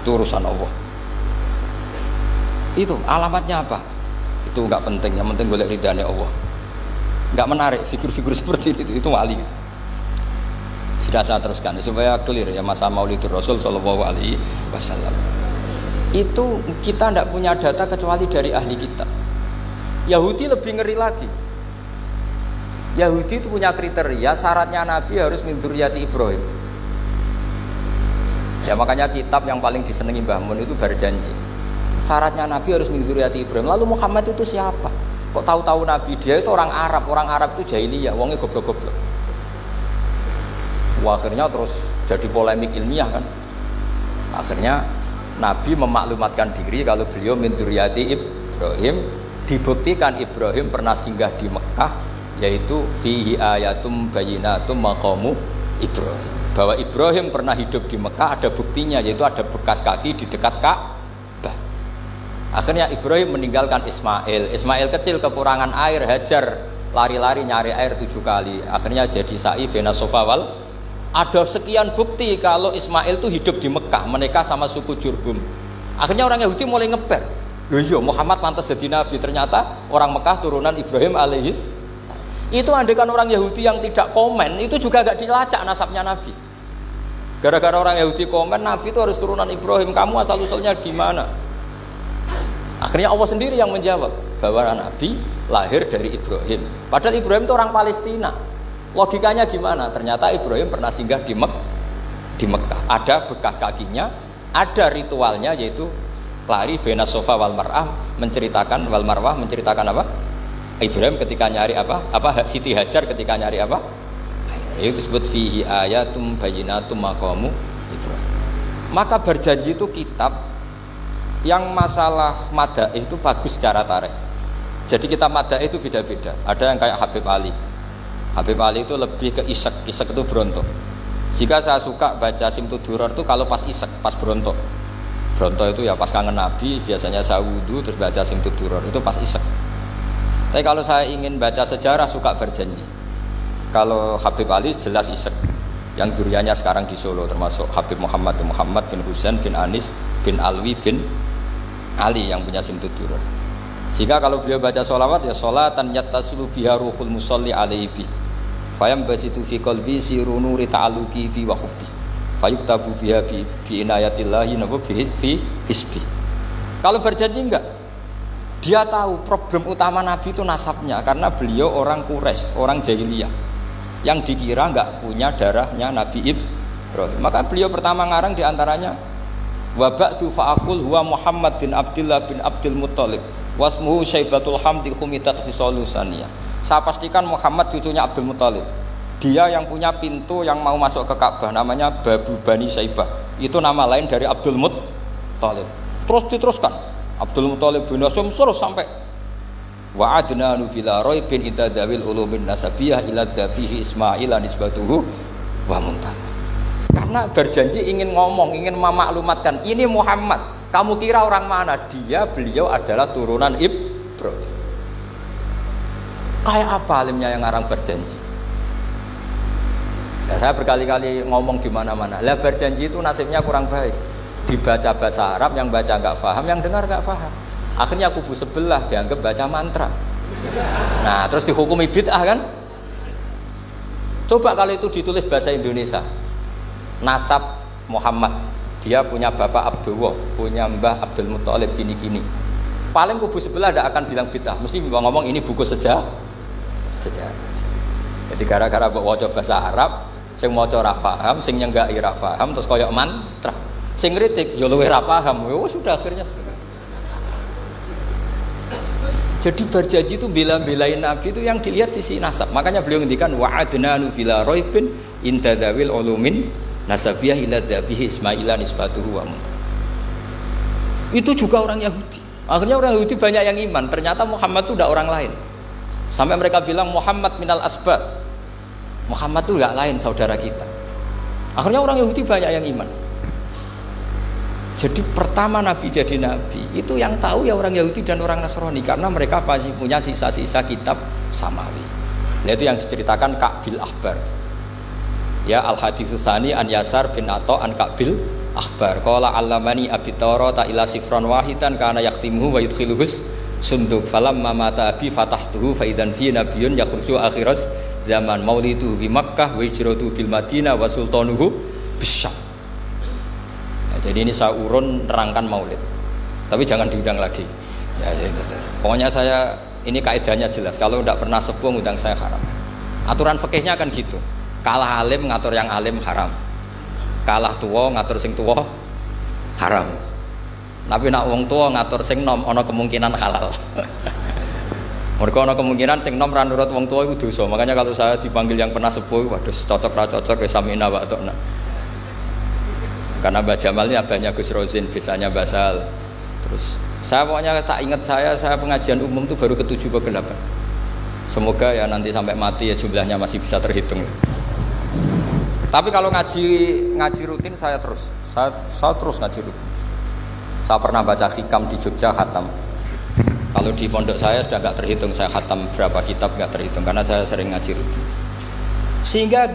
Itu urusan Allah. Itu alamatnya apa? Itu nggak penting, yang penting golek ridhanya Allah. Nggak menarik figur-figur seperti itu wali. Sudah saya teruskan supaya clear ya masa Maulidur Rasul Shallallahu Alaihi Wasallam. Itu kita tidak punya data kecuali dari ahli kitab. Yahudi lebih ngeri lagi. Yahudi itu punya kriteria syaratnya Nabi harus min dzurriyyati Ibrahim. Ya makanya kitab yang paling disenangi Mbah Mun itu berjanji. Syaratnya Nabi harus min dzurriyyati Ibrahim. Lalu Muhammad itu siapa? Kok tahu-tahu Nabi? Dia itu orang Arab itu jahiliyah, wongnya goblok-goblok. Wah, akhirnya terus jadi polemik ilmiah kan. Akhirnya Nabi memaklumatkan diri kalau beliau min dzurriyyati Ibrahim, dibuktikan Ibrahim pernah singgah di Mekah, yaitu fihi ayatum bayyinatum maqamu Ibrahim. Bahwa Ibrahim pernah hidup di Mekah ada buktinya, yaitu ada bekas kaki di dekat Ka'bah. Akhirnya Ibrahim meninggalkan Ismail. Ismail kecil kekurangan air, Hajar lari-lari nyari air 7 kali. Akhirnya jadi sa'i bena Safa wal. Ada sekian bukti kalau Ismail itu hidup di Mekah, menikah sama suku Jurhum. Akhirnya orang Yahudi mulai ngeper. Loh iya, Muhammad pantas jadi nabi. Ternyata orang Mekah turunan Ibrahim alaihis. Itu andekan orang Yahudi yang tidak komen, itu juga gak dilacak nasabnya Nabi. Gara-gara orang Yahudi komen, Nabi itu harus turunan Ibrahim. Kamu asal-usulnya gimana? Akhirnya Allah sendiri yang menjawab bahwa Nabi lahir dari Ibrahim. Padahal Ibrahim itu orang Palestina. Logikanya gimana? Ternyata Ibrahim pernah singgah di Mekah. Ada bekas kakinya, ada ritualnya yaitu lari bena Safa wal Marwah, menceritakan wal Marwah menceritakan apa? Ibrahim ketika nyari apa? Siti Hajar ketika nyari apa? Itu disebut fihi ayatum bayyinatum maqamu Ibrahim. Maka berjanji itu kitab yang masalah madaih itu bagus secara tarik. Jadi kitab madaih itu beda-beda. Ada yang kayak Habib Ali. Habib Ali itu lebih ke isek itu berontok. Jika saya suka baca Simtud Duror itu kalau pas isek, pas berontok. Berontok itu ya pas kangen Nabi, biasanya saya wudu terus baca Simtud Duror itu pas isek. Tapi kalau saya ingin baca sejarah suka berjanji. Kalau Habib Ali jelas isek. Yang duriannya sekarang di Solo termasuk Habib Muhammad bin Husain bin Anis bin Alwi bin Ali yang punya Simtud Duror. Jika kalau beliau baca sholawat ya sholatan yattasulu biha ruhul musalli alaihi bi fayam basitu fi qalbi siru nuri ta'aluki bi wa hubbi fayuktabu biha bi inayatillahi nabu fi hisbi. Kalau berjanji enggak, dia tahu problem utama Nabi itu nasabnya, karena beliau orang Quraisy, orang jahiliyah yang dikira enggak punya darahnya Nabi Ibrahim. Maka beliau pertama ngarang diantaranya wa ba'du fa'akul huwa Muhammad bin Abdullah bin Abdul Muttalib wasmuhu Syaibatul Hamdi Khumitat Khisalusaniyah. Saya pastikan Muhammad cucunya Abdul Muttalib. Dia yang punya pintu yang mau masuk ke Ka'bah, namanya Babu Bani Syaibah. Itu nama lain dari Abdul Muttalib. Terus diteruskan Abdul Muttalib bin Hasyim terus sampai wa adnanu bila raibin itadawil ulumin nasabiyah ila dhabihi Ismail nisbatuhu wa muntah. Karena berjanji ingin ngomong, ingin memaklumatkan ini Muhammad. Kamu kira orang mana? Beliau adalah turunan Ibrahim. Kayak apa alimnya yang ngarang berjanji? Ya, saya berkali-kali ngomong di mana-mana. Lah berjanji itu nasibnya kurang baik. Dibaca bahasa Arab, yang baca nggak paham, yang dengar nggak paham. Akhirnya kubu sebelah dianggap baca mantra. Nah, terus dihukumi bid'ah kan? Coba kalau itu ditulis bahasa Indonesia. Nasab Muhammad, dia punya bapak Abdullah, punya mbah Abdul Muttalib gini-gini. Paling kubu sebelah tidak akan bilang bid'ah, mesti ngomong ini buku sejarah. Jadi gara-gara bawa bahasa Arab, sing maca ora paham, sing nyenggaki ora paham, terus koyok mantra. Sing kritik yo luwih ora paham. Sudah akhirnya. Jadi berjanji itu bela-belain Nabi itu yang dilihat sisi nasab. Makanya beliau ngendikan wa'adnanu bila raibin intadawil ulumin nasabiyah ila dhabihi Ismaila nisbatuhu wa muntah. Itu juga orang Yahudi. Akhirnya orang Yahudi banyak yang iman. Ternyata Muhammad itu tidak orang lain. Sampai mereka bilang Muhammad minal asbab. Muhammad itu tidak lain saudara kita. Akhirnya orang Yahudi banyak yang iman. Jadi pertama Nabi jadi Nabi itu yang tahu ya orang Yahudi dan orang Nasrani, karena mereka pasti punya sisa-sisa kitab samawi. Nah, itu yang diceritakan Ka'bil Ahbar. Ya, al-haditsus tsani an Yasar bin Atha an Ka'bil Ahbar. Qala allamani abi Tara ta ila sifran wahidan kana yaqtimuhu wa yudkhiluhus sunduk falamma mata abi fatahtuhu fa idan fi nabiyyun yakhruju akhiras zaman maulidu bi Makkah wa hijratu bil Madinah wa sultanuhu bisyam. Nah, jadi ini saya urun nerangkan maulid. Tapi jangan diundang lagi. Ya, gitu. Pokoknya saya ini kaidahnya jelas. Kalau tidak pernah sepuh ngundang saya haram. Aturan fikihnya kan gitu. Kalah alim ngatur yang alim haram. Kalah tua ngatur sing tua haram. Tapi nak wong tua ngatur sing nom ana kemungkinan halal. Mereka ana kemungkinan sing nom ra nurut wong tua itu dosa. Makanya kalau saya dipanggil yang pernah sepuh, waduh cocok ra cocok ya samina wa ta'na. Karena Mbah Jamal ini abahnya Gus Rozin, biasanya Basal. Terus saya pokoknya tak ingat saya pengajian umum itu baru ke-7 ke 8. Semoga ya nanti sampai mati ya jumlahnya masih bisa terhitung. Tapi kalau ngaji rutin saya terus ngaji rutin. Saya pernah baca hikam di Jogja khatam. Kalau di pondok saya sudah nggak terhitung saya khatam berapa kitab, nggak terhitung karena saya sering ngaji rutin. Sehingga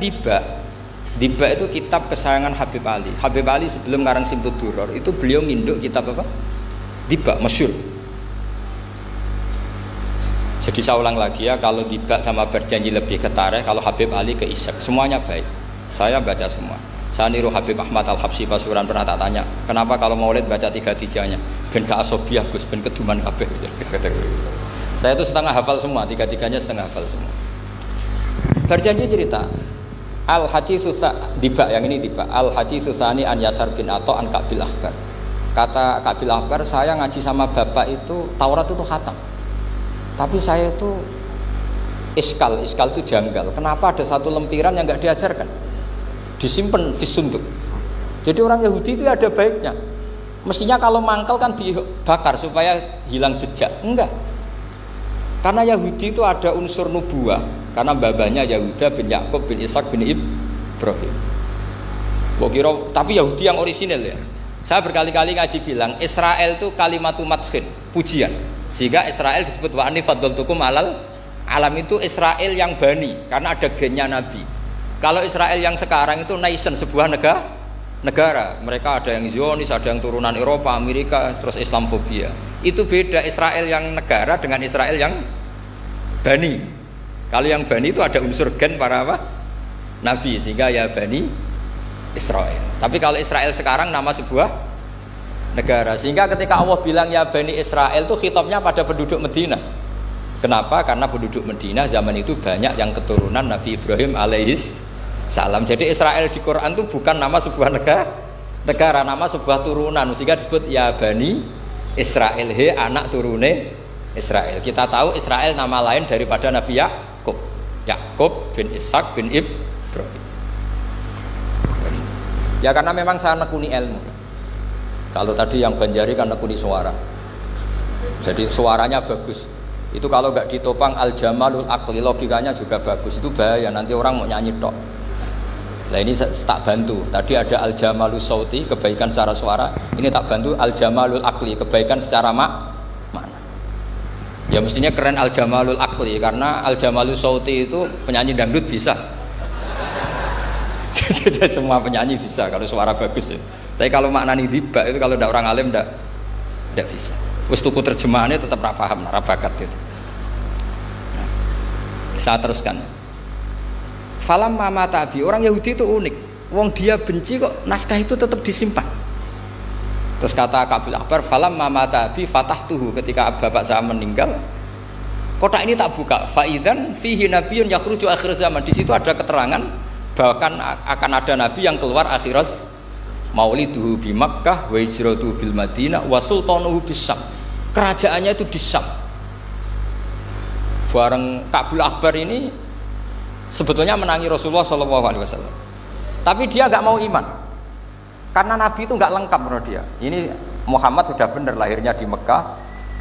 Diba itu kitab kesayangan Habib Ali. Habib Ali sebelum ngarang Simtud Duror itu beliau nginduk kitab apa? Diba, masyhur. Jadi saya ulang lagi ya, kalau Diba sama Berjanji lebih ke tarikh, kalau Habib Ali ke Isak, semuanya baik. Saya baca semua. Saya niru Habib Ahmad Al-Habsyi Pasuruan, pernah tak tanya, kenapa kalau maulid baca 3-3-nya? Ben ka asobiah Gus, ben keduman kabeh. Saya itu setengah hafal semua, 3-3-nya setengah hafal semua. Berjanji cerita, Al-Haditsus Diba, yang ini Diba, Al-Haditsus tsani an Yasar bin Atha an Ka'bil Ahbar. Kata Ka'bil Ahbar, saya ngaji sama bapak itu Taurat itu khatam. Tapi saya itu iskal itu janggal. Kenapa ada satu lempiran yang nggak diajarkan? Disimpan fisunduk. Jadi orang Yahudi itu ada baiknya. Mestinya kalau mangkal kan dibakar supaya hilang jejak. Enggak. Karena Yahudi itu ada unsur nubuah. Karena babanya Yahuda bin Yakub bin Ishak bin Ibrahim. Tapi Yahudi yang orisinal ya. Saya berkali-kali ngaji bilang Israel itu kalimatu madhin, pujian. Sehingga Israel disebut wa anni faddaltukum alal alam, itu Israel yang bani karena ada gennya Nabi. Kalau Israel yang sekarang itu nation, sebuah negara. Mereka ada yang Zionis, ada yang turunan Eropa, Amerika, terus Islamfobia. Itu beda Israel yang negara dengan Israel yang bani. Kalau yang bani itu ada unsur gen para apa? Nabi, sehingga ya bani Israel. Tapi kalau Israel sekarang nama sebuah negara. Sehingga ketika Allah bilang ya Bani Israel itu khitabnya pada penduduk Medina. Kenapa? Karena penduduk Medina zaman itu banyak yang keturunan Nabi Ibrahim alaihis salam. Jadi Israel di Quran itu bukan nama sebuah negara, nama sebuah turunan. Sehingga disebut ya Bani Israel, he anak turune Israel. Kita tahu Israel nama lain daripada Nabi Yakub bin Ishak bin Ibrahim. Ya karena memang saya nekuni ilmu. Kalau tadi yang Banjari kan nekuni suara. Jadi suaranya bagus. Itu kalau nggak ditopang al-jamalul akli, logikanya juga bagus. Itu bahaya, nanti orang mau nyanyi tok. Nah ini tak bantu. Tadi ada al-jamalul sauti, kebaikan secara suara. Ini tak bantu al-jamalul akli, kebaikan secara makna. Ya mestinya keren al-jamalul akli, karena al-jamalul sauti itu penyanyi dangdut bisa. Semua penyanyi bisa kalau suara bagus ya. Tapi kalau maknani Diba itu kalau tidak orang alim tidak bisa. Wis tuku terjemahannya tetap ra paham, ra bakat itu. Nah, saya teruskan. Falam mama tabi, orang Yahudi itu unik. Wong dia benci kok naskah itu tetap disimpan. Terus kata Ka'bil Ahbar, falam mama tabi fatahtuhu, ketika bapak saya meninggal, kotak ini tak buka. Faidan fihi nabiyyun yakhruju akhir zaman. Di situ ada keterangan bahkan akan ada nabi yang keluar akhirat, mauliduhu bi Makkah wa hijratuhu bil Madinah wa sultanuhu bis Syam. Kerajaannya itu di Syam. Bareng Ka'bil Ahbar ini sebetulnya menangi Rasulullah SAW, tapi dia nggak mau iman karena nabi itu nggak lengkap menurut dia. Ini Muhammad sudah benar lahirnya di Mekah,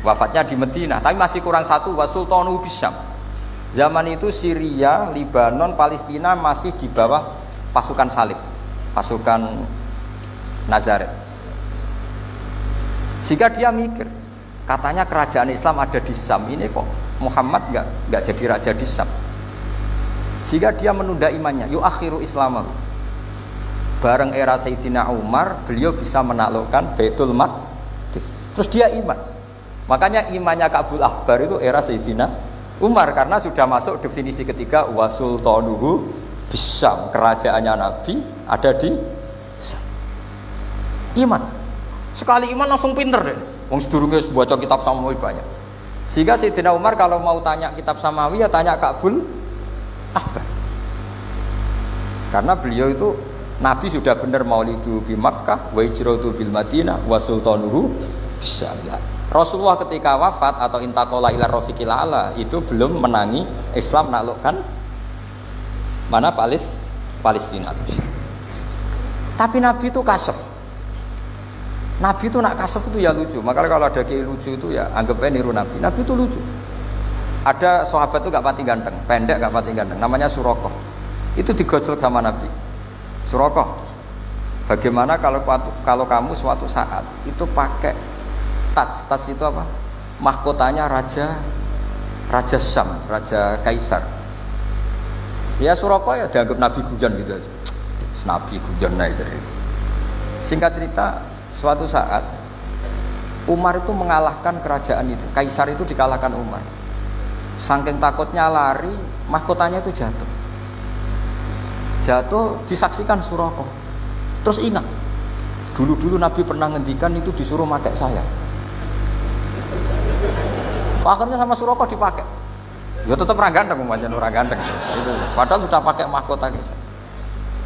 wafatnya di Madinah, tapi masih kurang satu, wa sultanuhu bis Syam. Zaman itu Syria, Libanon, Palestina masih di bawah pasukan salib, pasukan Nazaret. Sehingga dia mikir, katanya kerajaan Islam ada di Syam, ini kok Muhammad nggak jadi raja di Syam. Sehingga dia menunda imannya, yuakhiru islamahu. Bareng era Sayyidina Umar, beliau bisa menaklukkan Baitul Maqdis. Terus dia iman. Makanya imannya Ka'bul Ahbar itu era Sayyidina Umar, karena sudah masuk definisi ketiga wasultanuhu bisyam, kerajaannya Nabi ada di Syam. Iman. Sekali iman langsung pinter deh. Wong sedurunge baca kitab Samawi banyak. Sehingga Sayyidina Umar kalau mau tanya kitab Samawi ya tanya Ka'bul Ahbar. Karena beliau itu Nabi sudah benar maulidu di Makkah, wa hijratu bil Madinah, wa sultanuhu bisyam. Rasulullah ketika wafat atau intaqala ila rafiqil ala itu belum menangi Islam menaklukkan mana Palestina. Tapi Nabi itu kasef. Nabi itu nak kasef itu ya lucu. Makanya kalau ada kiai lucu itu ya anggapnya niru Nabi. Nabi itu lucu. Ada sahabat itu gak pati ganteng, pendek gak pati ganteng, namanya Surakoh. Itu digojlok sama Nabi. Surakoh, bagaimana kalau kamu suatu saat itu pakai tas itu apa? Mahkotanya Raja Syam, Raja Kaisar. Ya Surakoh ya dianggap Nabi guyon gitu aja. Nabi guyon aja itu. Singkat cerita, suatu saat Umar itu mengalahkan kerajaan itu, Kaisar itu dikalahkan Umar. Saking takutnya lari, mahkotanya itu jatuh disaksikan Surakoh. Terus ingat, dulu Nabi pernah ngendikan itu disuruh pakai saya. Akhirnya sama Surakoh dipakai. Ya tetap orang ganteng, orang ganteng. Itu. Padahal sudah pakai mahkota Kaisar.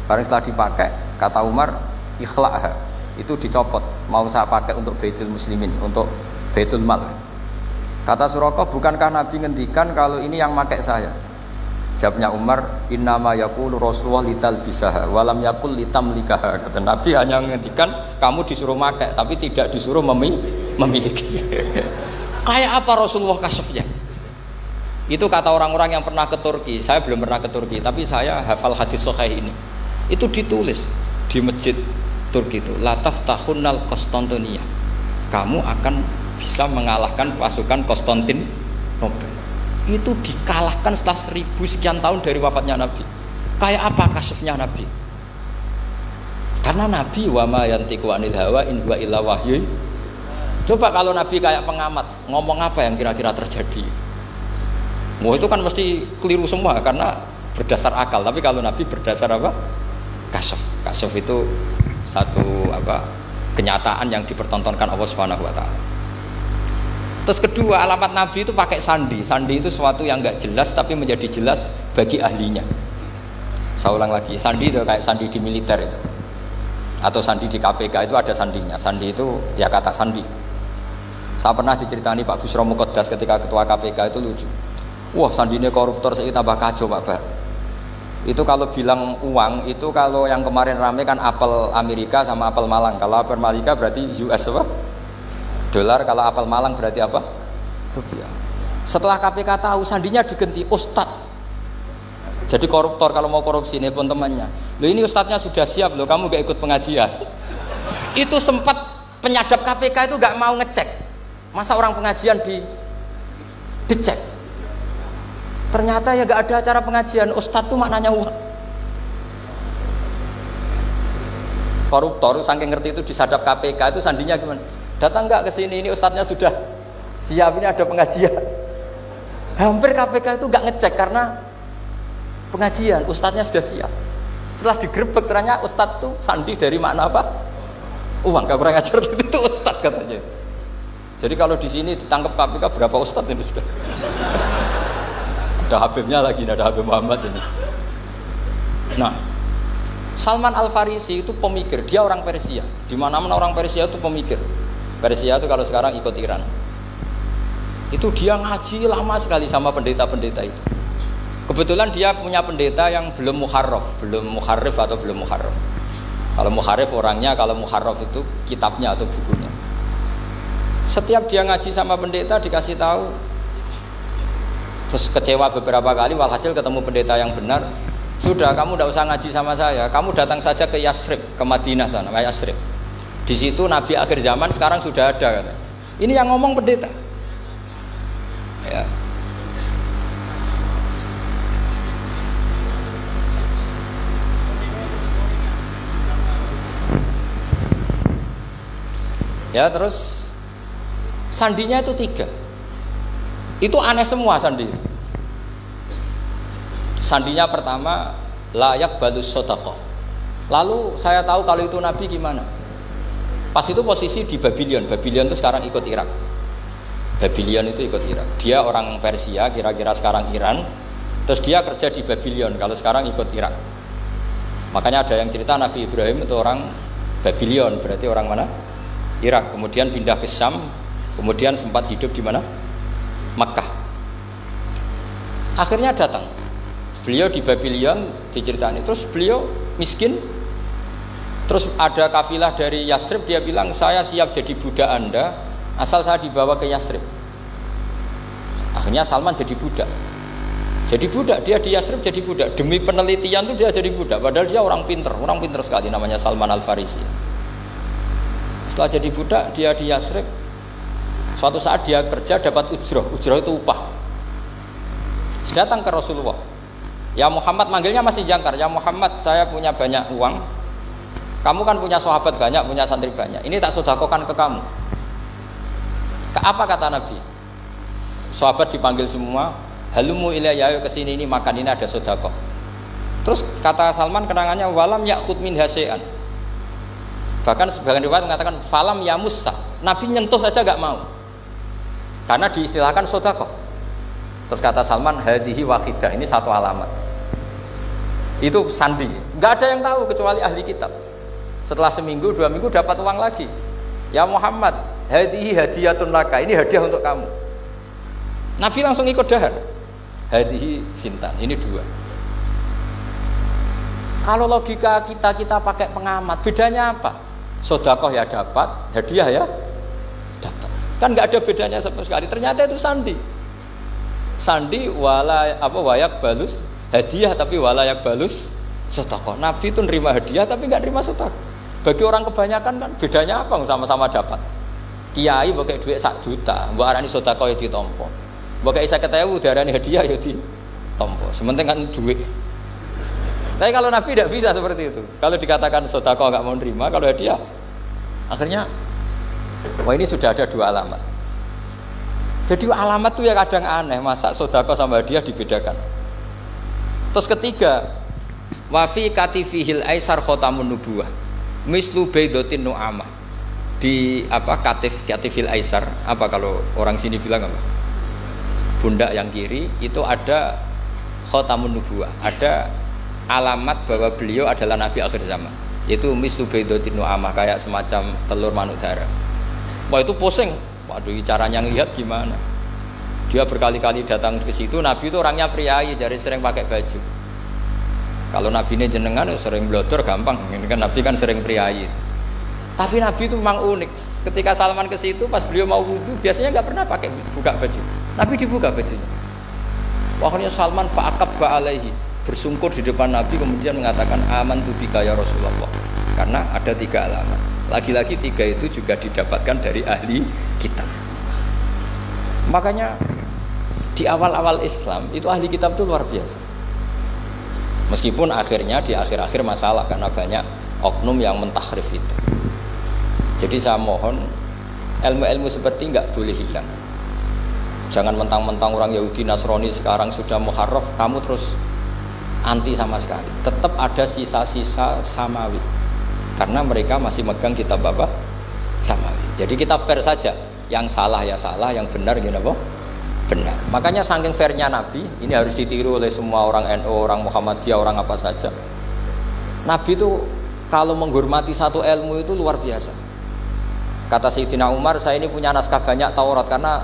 Barang setelah dipakai, kata Umar, ikhla'ha. Itu dicopot, mau saya pakai untuk Baitul Muslimin, untuk Baitul Mal. Kata Surakoh, bukankah Nabi ngendikan kalau ini yang pakai saya? Jawabnya Umar, innama yaqulu Rasulullah litalbisaha walam yaqul litamlikaha. Kata Nabi hanya ngendikan kamu disuruh pakai tapi tidak disuruh memiliki. Kayak apa Rasulullah kasefnya? Itu kata orang-orang yang pernah ke Turki. Saya belum pernah ke Turki, tapi saya hafal hadis sahih ini. Itu ditulis di masjid Turki itu, la taftahunnal Konstantinia. Kamu akan bisa mengalahkan pasukan Konstantinopel. Itu dikalahkan setelah 1000 sekian tahun dari wafatnya Nabi. Kayak apa kasefnya Nabi? Karena Nabi wa ma yantiqu anil hawa in huwa illa wahyu. Coba kalau Nabi kayak pengamat, ngomong apa yang kira-kira terjadi? Mau itu kan mesti keliru semua karena berdasar akal. Tapi kalau Nabi berdasar apa? Kasef. Kasef itu satu kenyataan yang dipertontonkan Allah Subhanahu wa taala. Terus kedua, alamat Nabi itu pakai sandi. Sandi itu sesuatu yang enggak jelas tapi menjadi jelas bagi ahlinya. Saya ulang lagi, sandi itu kayak sandi di militer itu. Atau sandi di KPK itu ada sandinya. Sandi itu ya kata sandi. Saya pernah diceritani Pak Busro Muqaddas ketika ketua KPK itu lucu. Wah, sandinya koruptor saya tambah kacau Pak. Itu kalau bilang uang itu kalau yang kemarin rame kan apel Amerika sama apel Malang. Kalau apel Amerika berarti US apa? Dolar, kalau apel Malang berarti apa? Rupiah. Setelah KPK tahu sandinya diganti Ustadz. Jadi koruptor kalau mau korupsi ini pun temannya. Loh ini Ustadznya sudah siap loh, kamu gak ikut pengajian. Itu sempat penyadap KPK itu gak mau ngecek. Masa orang pengajian dicek? Ternyata ya gak ada acara pengajian. Ustadz tuh maknanya uang. Koruptor saking ngerti itu disadap KPK itu sandinya gimana? Datang nggak ke sini, ini ustadznya sudah siap, ini ada pengajian. Hampir KPK itu nggak ngecek karena pengajian, ustadznya sudah siap. Setelah digerebek ternyata ustadz tuh sandi dari makna apa? Uang, gak kurang ajar gitu, itu ustadz katanya. Jadi kalau di sini ditangkap KPK berapa ustadz ini sudah? Ada Habibnya lagi, ada Habib Muhammad ini. Nah, Salman Al Farisi itu pemikir, dia orang Persia. Di mana-mana orang Persia itu pemikir. Persia itu kalau sekarang ikut Iran. Itu dia ngaji lama sekali sama pendeta-pendeta itu. Kebetulan dia punya pendeta yang belum muharraf atau belum muharraf. Kalau muharraf orangnya, kalau muharraf itu kitabnya atau bukunya. Setiap dia ngaji sama pendeta dikasih tahu. Terus kecewa beberapa kali, walhasil ketemu pendeta yang benar. Sudah, kamu tidak usah ngaji sama saya. Kamu datang saja ke Yasrib, ke Madinah sana, ke Yasrib. Di situ Nabi akhir zaman sekarang sudah ada. Kata. Ini yang ngomong pendeta. Ya. Ya terus sandinya itu 3. Itu aneh semua sandi. Sandinya pertama layak balus sodaqah. Lalu saya tahu kalau itu Nabi gimana. Pas itu posisi di Babylon. Babylon itu sekarang ikut Irak. Babylon itu ikut Irak. Dia orang Persia, kira-kira sekarang Iran. Terus dia kerja di Babylon, kalau sekarang ikut Irak. Makanya ada yang cerita Nabi Ibrahim itu orang Babylon, berarti orang mana? Irak. Kemudian pindah ke Syam, kemudian sempat hidup di mana? Makkah. Akhirnya datang. Beliau di Babylon diceritain. Terus beliau miskin. Terus ada kafilah dari Yasrib, dia bilang saya siap jadi budak Anda asal saya dibawa ke Yasrib. Akhirnya Salman jadi budak. Jadi budak, dia di Yasrib jadi budak. Demi penelitian itu dia jadi budak. Padahal dia orang pinter sekali, namanya Salman Al-Farisi. Setelah jadi budak, dia di Yasrib. Suatu saat dia kerja dapat ujroh. Ujroh itu upah. Datang ke Rasulullah. Ya Muhammad, manggilnya masih jangkar. Ya Muhammad, saya punya banyak uang. Kamu kan punya sahabat banyak, punya santri banyak. Ini tak sedekahkan ke kamu. Apa kata Nabi? Sahabat dipanggil semua. Halumu ilayya, ayo kesini, ini makan, ini ada sedekah. Terus kata Salman kenangannya walam ya'khud min hasya'an. Bahkan sebagian riwayat mengatakan falam yamussa. Nabi nyentuh saja enggak mau. Karena diistilahkan sedekah. Terus kata Salman hadhihi wahidah, ini satu alamat. Itu sandi. Enggak ada yang tahu kecuali ahli kitab. Setelah seminggu, 2 minggu dapat uang lagi. Ya Muhammad, hadhihi hadiyatun laka, ini hadiah untuk kamu. Nabi langsung ikut dahar. Hadihi sintan, ini 2. Kalau logika kita pakai pengamat, bedanya apa? Sedekah ya dapat, hadiah ya dapat. Kan nggak ada bedanya sama sekali. Ternyata itu sandi. Sandi wayak balus hadiah, tapi walayak balus sedekah. Nabi itu nerima hadiah tapi nggak nerima sedekah. Bagi orang kebanyakan kan bedanya apa? Sama-sama dapat. Kiai pakai duit 1 juta, mbok arani sedekah ya ditampa. Mbok isa ketemu darani hadiah ya ditampa. Sementing kan duit. Tapi kalau Nabi tidak bisa seperti itu. Kalau dikatakan sedekah enggak mau nerima, kalau hadiah akhirnya wah ini sudah ada 2 alamat. Jadi alamat itu ya kadang aneh, masa sedekah sama hadiah dibedakan. Terus ketiga, wa fi katifihil aisar khatamun nubuwah. Mislu baidatin nu'amah. Di katifil aisar, apa kalau orang sini bilang apa? Pundak yang kiri itu ada khatamun nubuwah, ada alamat bahwa beliau adalah nabi akhir zaman, yaitu mislu baidatin nu'amah, kayak semacam telur manuk dara. Wah itu pusing, waduh caranya ngelihat gimana. Dia berkali-kali datang ke situ. Nabi itu orangnya priayi, jadi sering pakai baju. Kalau nabi ini jenengan sering blodor gampang, ini kan nabi kan sering priayi. Tapi Nabi itu memang unik. Ketika Salman ke situ, pas beliau mau wudhu, biasanya nggak pernah pakai buka baju. Nabi dibuka bajunya. Akhirnya Salman fa'aqabba alaihi, bersungkur di depan Nabi, kemudian mengatakan amantu bika ya Rasulullah. Karena ada 3 alamat. Lagi-lagi 3 itu juga didapatkan dari ahli kitab. Makanya di awal-awal Islam itu ahli kitab itu luar biasa. Meskipun akhirnya di akhir-akhir masalah karena banyak oknum yang mentahrif itu. Jadi saya mohon ilmu-ilmu seperti nggak boleh hilang. Jangan mentang-mentang orang Yahudi Nasrani sekarang sudah muharraf, kamu terus anti sama sekali. Tetap ada sisa-sisa samawi. Karena mereka masih megang kitab apa? Samawi. Jadi kita fair saja. Yang salah ya salah, yang benar gini apa? Benar. Makanya saking fairnya Nabi, ini harus ditiru oleh semua orang NU, orang Muhammadiyah, orang apa saja. Nabi itu kalau menghormati satu ilmu itu luar biasa. Kata Sayyidina Umar, saya ini punya naskah banyak Taurat karena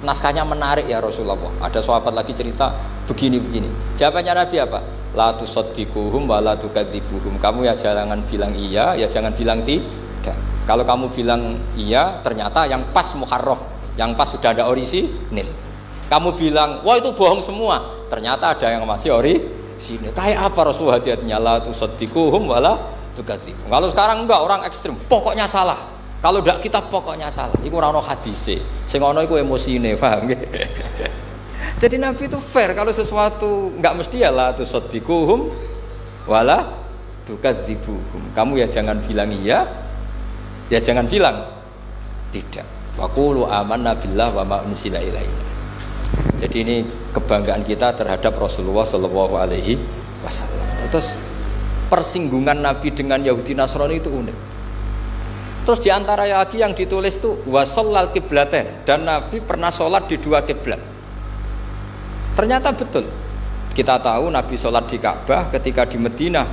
naskahnya menarik ya Rasulullah. Ada sahabat lagi cerita begini-begini. Jawabannya Nabi apa? La tusaddiquhum wa la tukadzibuhum. Kamu ya jangan bilang iya, ya jangan bilang tidak. Kalau kamu bilang iya, ternyata yang pas muharraf, yang pas sudah ada orisinil. Kamu bilang, wah itu bohong semua, ternyata ada yang masih orisinil. Kayak apa Rasulullah hati-hatinya? La tusaddiquhum wa la tukadzibuhum. Kalau sekarang enggak, orang ekstrim, pokoknya salah. Kalau ndak kita pokoknya salah. Iku ora ono hadise. Sing ono iku emosine, paham nggih? Jadi Nabi itu fair, kalau sesuatu enggak mesti ya la tusaddiquhum wala tukadzibuhum. Kamu ya jangan bilang iya, ya jangan bilang Tidak. Wa qulu amanna billah wa ma unzila ilaina. Jadi ini kebanggaan kita terhadap Rasulullah Shallallahu Alaihi Wasallam. Terus persinggungan Nabi dengan Yahudi Nasrani itu unik. Terus diantara lagi yang ditulis itu wasallal kiblaten, dan Nabi pernah sholat di dua kiblat. Ternyata betul. Kita tahu Nabi sholat di Ka'bah, ketika di Madinah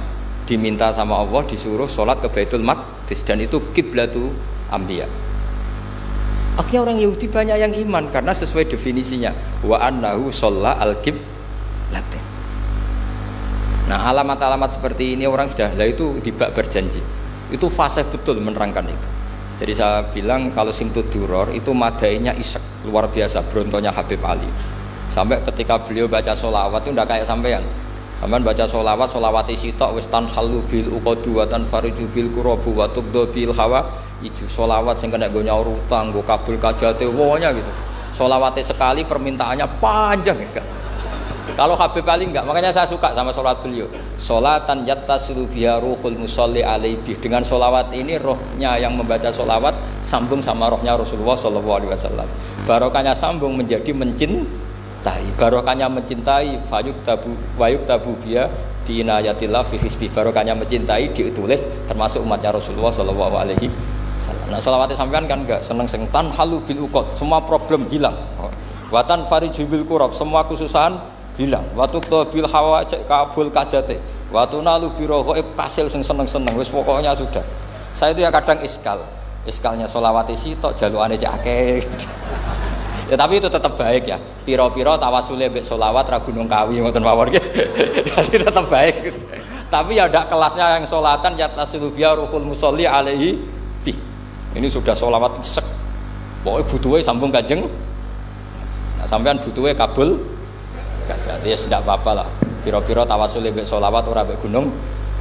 diminta sama Allah disuruh sholat ke Baitul Maqdis, dan itu kiblatu Anbiya. Akhirnya orang Yahudi banyak yang iman karena sesuai definisinya wa annahu sholla al-qiblatain. Nah, alamat-alamat seperti ini orang sudah lah itu dibak berjanji. Itu fasih betul menerangkan itu. Jadi saya bilang kalau Simtud Duror itu madainya isek luar biasa, brontonya Habib Ali. Sampai ketika beliau baca sholawat itu tidak kayak sampean. Sampean baca sholawat, sholawati sitok wis tanhalu bil uqadu wa tanfariju bil qurabu wa tubdu bil hawa. Itu sholawat sing kena go nyaur utang, go kabul kajate wonya gitu. Sholawatnya sekali permintaannya panjang sekali. Kalau Habib Ali enggak, makanya saya suka sama sholat beliau. Sholatan yattasilu biha ruhul musolli alaihi. Dengan sholawat ini rohnya yang membaca sholawat sambung sama rohnya Rasulullah Shallallahu Alaihi Wasallam. Barokahnya sambung menjadi mencintai. Barokahnya mencintai fayuk tabu biha di inayatillah fi hisbi. Barokahnya mencintai ditulis termasuk umatnya Rasulullah Shallallahu Alaihi Wasallam. Nah, sholawatnya sampean kan enggak seneng tan halu bil uqad, semua problem hilang. Watan fariju bil kurab, semua kesusahan hilang. Watu bil hawa cek kabul kajate. Watu nalu biro ghaib kasil sing seneng-seneng wis pokoknya sudah. Saya itu ya kadang iskalnya sholawati sitok jalukane cek akeh. Ya tapi itu tetap baik ya. Piro-piro tawasule mbek sholawat ra Gunung Kawi ngoten mawon nggih. Jadi tetap baik gitu. Tapi ya ndak kelasnya yang sholatan yatasilu biya ruhul musolli alaihi. Ini sudah sholawat sek. Pokoknya butuhnya sambung Kanjeng. Nah, sampean butuhnya kabul. Jadi ya tidak apa-apa lah. Piro-piro tawasul mbek sholawat ora mbek Gunung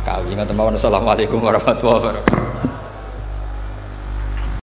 Kawi. Ngoten mawon. Assalamualaikum warahmatullahi wabarakatuh.